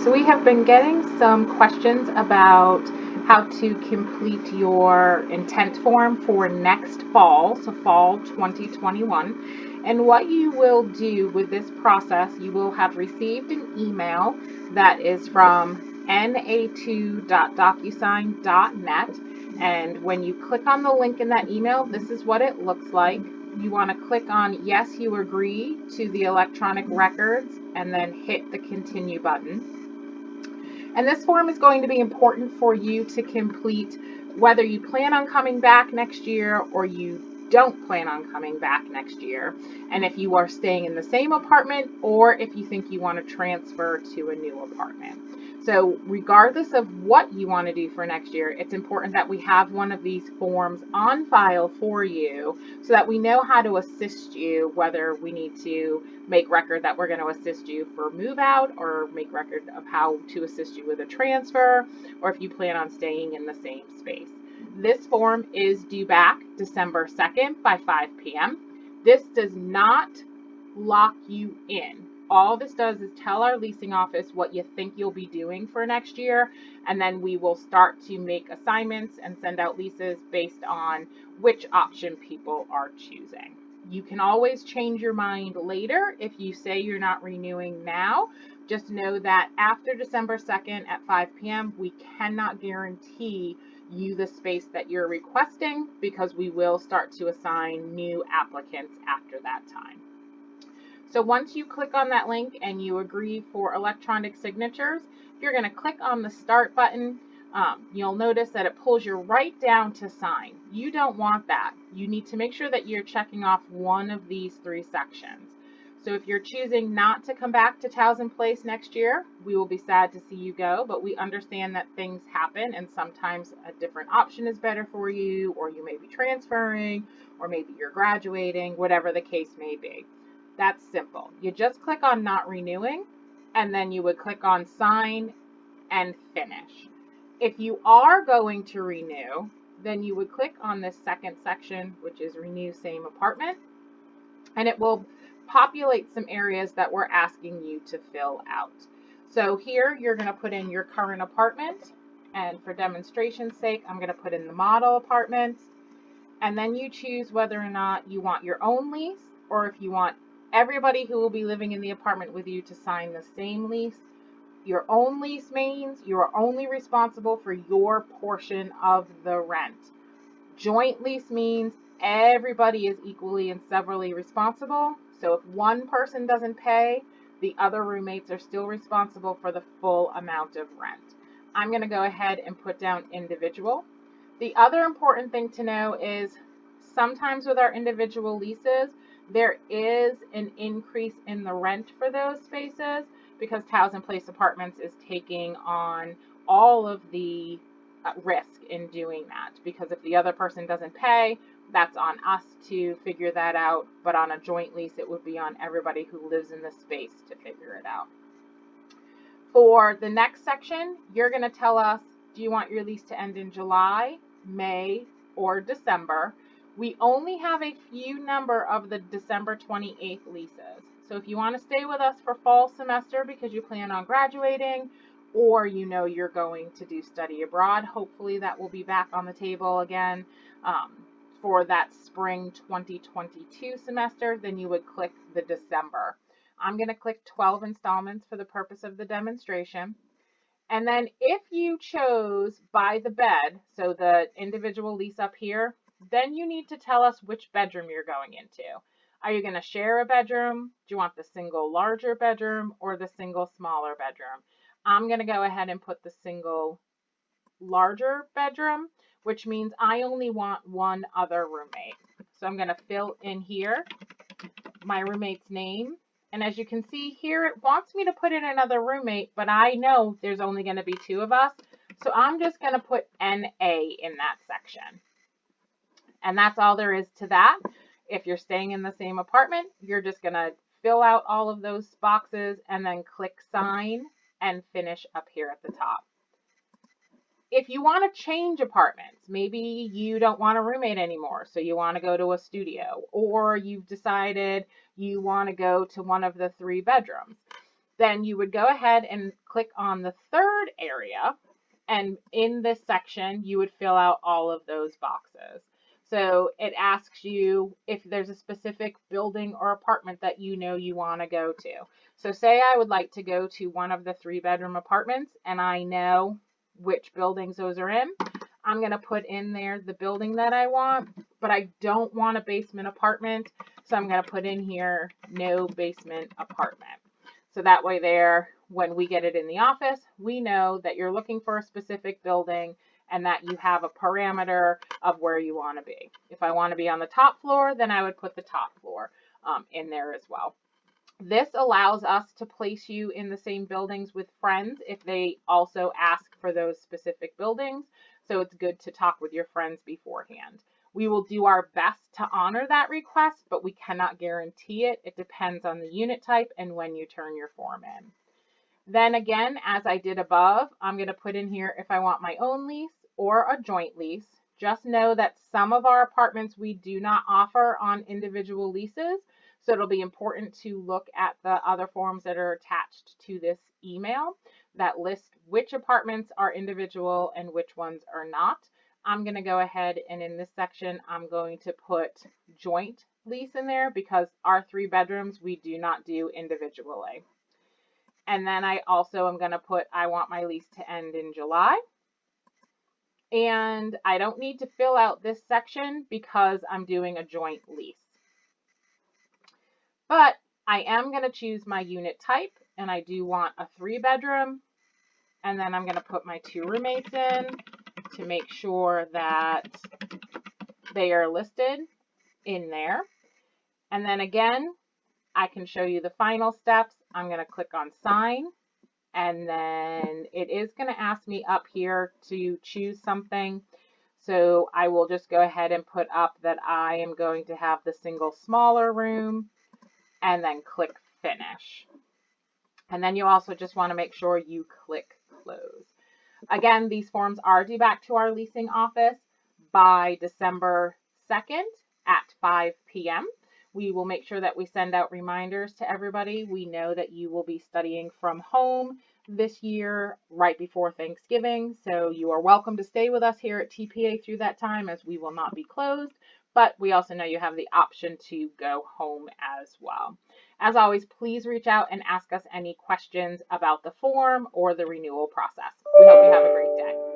So we have been getting some questions about how to complete your intent form for next fall, so fall 2021. And what you will do with this process, you will have received an email that is from na2.docusign.net. And when you click on the link in that email, this is what it looks like. You want to click on yes, you agree to the electronic records, and then hit the continue button. And this form is going to be important for you to complete whether you plan on coming back next year or you don't plan on coming back next year, and if you are staying in the same apartment or if you think you want to transfer to a new apartment. So regardless of what you want to do for next year, it's important that we have one of these forms on file for you so that we know how to assist you, whether we need to make record that we're going to assist you for move out or make record of how to assist you with a transfer, or if you plan on staying in the same space. This form is due back December 2nd by 5 p.m. This does not lock you in. All this does is tell our leasing office what you think you'll be doing for next year, and then we will start to make assignments and send out leases based on which option people are choosing. You can always change your mind later if you say you're not renewing now. Just know that after December 2nd at 5 p.m., we cannot guarantee you the space that you're requesting because we will start to assign new applicants after that time. So once you click on that link and you agree for electronic signatures, you're going to click on the start button. You'll notice that it pulls you right down to sign. You don't want that. You need to make sure that you're checking off one of these three sections. So if you're choosing not to come back to Towson Place next year, we will be sad to see you go, but we understand that things happen and sometimes a different option is better for you, or you may be transferring, or maybe you're graduating, whatever the case may be. That's simple. You just click on not renewing, and then you would click on sign and finish. If you are going to renew, then you would click on this second section, which is renew same apartment, and it will populate some areas that we're asking you to fill out. So here you're going to put in your current apartment, and for demonstration's sake, I'm going to put in the model apartment, and then you choose whether or not you want your own lease or if you want everybody who will be living in the apartment with you to sign the same lease. Your own lease means you are only responsible for your portion of the rent. Joint lease means everybody is equally and severally responsible. So if one person doesn't pay, the other roommates are still responsible for the full amount of rent. I'm going to go ahead and put down individual. The other important thing to know is sometimes with our individual leases, there is an increase in the rent for those spaces because Towson Place Apartments is taking on all of the risk in doing that, because if the other person doesn't pay, that's on us to figure that out, but on a joint lease it would be on everybody who lives in the space to figure it out. For the next section, you're going to tell us, do you want your lease to end in July, May, or December? We only have a few number of the December 28th leases. So if you want to stay with us for fall semester because you plan on graduating, or you know you're going to do study abroad, hopefully that will be back on the table again for that spring 2022 semester, then you would click the December. I'm going to click 12 installments for the purpose of the demonstration. And then if you chose by the bed, so the individual lease up here, then you need to tell us which bedroom you're going into. Are you going to share a bedroom? Do you want the single larger bedroom or the single smaller bedroom? I'm going to go ahead and put the single larger bedroom, which means I only want one other roommate. So I'm going to fill in here my roommate's name. And as you can see here, it wants me to put in another roommate, but I know there's only going to be two of us. So I'm just going to put NA in that section. And that's all there is to that. If you're staying in the same apartment, you're just going to fill out all of those boxes and then click sign and finish up here at the top. If you want to change apartments, maybe you don't want a roommate anymore, so you want to go to a studio, or you've decided you want to go to one of the 3 bedrooms. Then you would go ahead and click on the third area, and in this section, you would fill out all of those boxes. So it asks you if there's a specific building or apartment that you know you want to go to. So say I would like to go to one of the 3-bedroom apartments and I know which buildings those are in. I'm going to put in there the building that I want, but I don't want a basement apartment. So I'm going to put in here no basement apartment. So that way there, when we get it in the office, we know that you're looking for a specific building and that you have a parameter of where you want to be. If I want to be on the top floor, then I would put the top floor in there as well. This allows us to place you in the same buildings with friends if they also ask for those specific buildings. So it's good to talk with your friends beforehand. We will do our best to honor that request, but we cannot guarantee it. It depends on the unit type and when you turn your form in. Then again, as I did above, I'm going to put in here if I want my own lease or a joint lease. Just know that some of our apartments we do not offer on individual leases. So it'll be important to look at the other forms that are attached to this email that list which apartments are individual and which ones are not. I'm going to go ahead and in this section, I'm going to put joint lease in there because our 3 bedrooms we do not do individually. And then I also am going to put I want my lease to end in July. And I don't need to fill out this section because I'm doing a joint lease. But I am going to choose my unit type, and I do want a 3-bedroom. And then I'm going to put my 2 roommates in to make sure that they are listed in there. And then again, I can show you the final steps. I'm going to click on sign. And then it is going to ask me up here to choose something. So I will just go ahead and put up that I am going to have the single smaller room and then click finish. And then you also just want to make sure you click close. Again, these forms are due back to our leasing office by December 2nd at 5 p.m. We will make sure that we send out reminders to everybody. We know that you will be studying from home this year right before Thanksgiving, so you are welcome to stay with us here at TPA through that time as we will not be closed, but we also know you have the option to go home as well. As always, please reach out and ask us any questions about the form or the renewal process. We hope you have a great day.